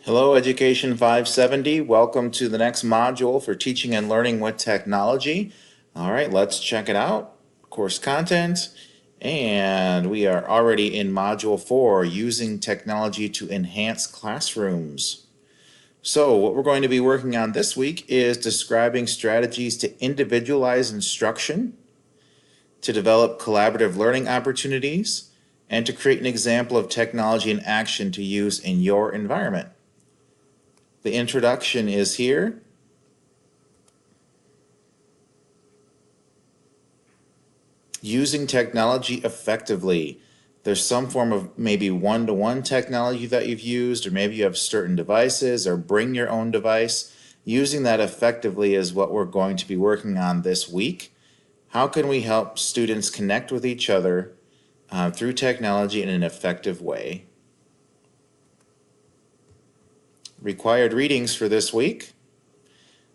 Hello, Education 570. Welcome to the next module for teaching and learning with technology. All right, let's check it out. Course content. And we are already in Module 4, using technology to enhance classrooms. So what we're going to be working on this week is describing strategies to individualize instruction, to develop collaborative learning opportunities, and to create an example of technology in action to use in your environment. The introduction is here. Using technology effectively. There's some form of maybe one-to-one technology that you've used, or maybe you have certain devices, or bring your own device. Using that effectively is what we're going to be working on this week. How can we help students connect with each other through technology in an effective way? Required readings for this week.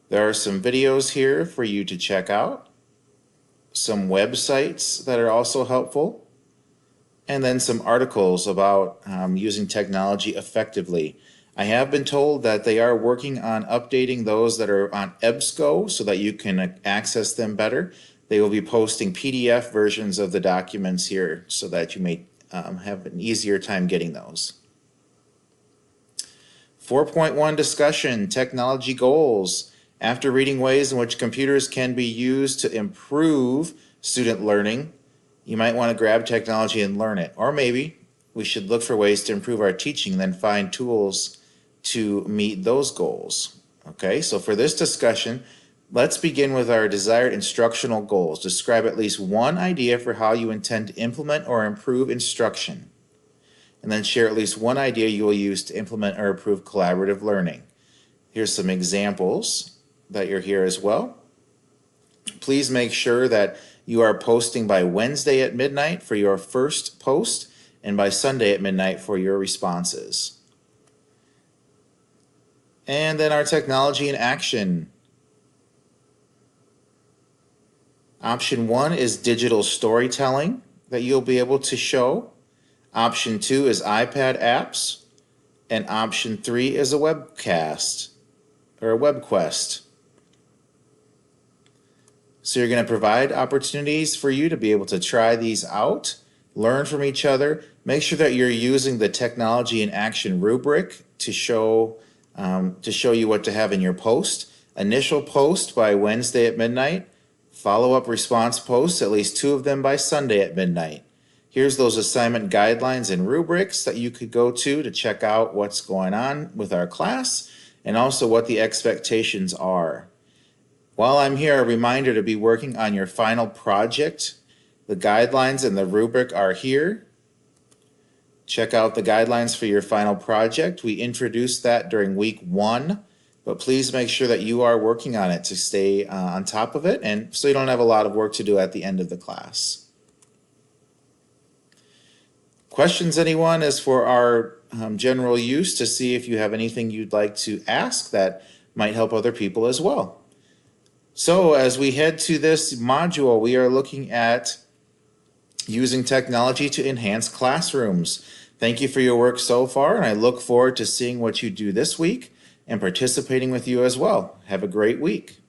There are some videos here for you to check out, some websites that are also helpful, and then some articles about using technology effectively. I have been told that they are working on updating those that are on EBSCO so that you can access them better. They will be posting PDF versions of the documents here so that you may have an easier time getting those. 4.1 discussion, technology goals. After reading ways in which computers can be used to improve student learning, you might want to grab technology and learn it. Or maybe we should look for ways to improve our teaching and then find tools to meet those goals. Okay, so for this discussion, let's begin with our desired instructional goals. Describe at least one idea for how you intend to implement or improve instruction, and then share at least one idea you will use to implement or improve collaborative learning. Here's some examples that you're here as well. Please make sure that you are posting by Wednesday at midnight for your first post and by Sunday at midnight for your responses. And then our technology in action. Option 1 is digital storytelling that you'll be able to show. Option 2 is iPad apps, and option 3 is a webcast or a WebQuest. So you're going to provide opportunities for you to be able to try these out, learn from each other, make sure that you're using the technology in action rubric to show you what to have in your post. Initial post by Wednesday at midnight, follow-up response posts, at least 2 of them by Sunday at midnight. Here's those assignment guidelines and rubrics that you could go to check out what's going on with our class and also what the expectations are. While I'm here, a reminder to be working on your final project. The guidelines and the rubric are here. Check out the guidelines for your final project. We introduced that during week 1, but please make sure that you are working on it to stay on top of it, and so you don't have a lot of work to do at the end of the class. Questions, anyone, is for our general use to see if you have anything you'd like to ask that might help other people as well. So as we head to this module, we are looking at using technology to enhance classrooms. Thank you for your work so far, and I look forward to seeing what you do this week and participating with you as well. Have a great week.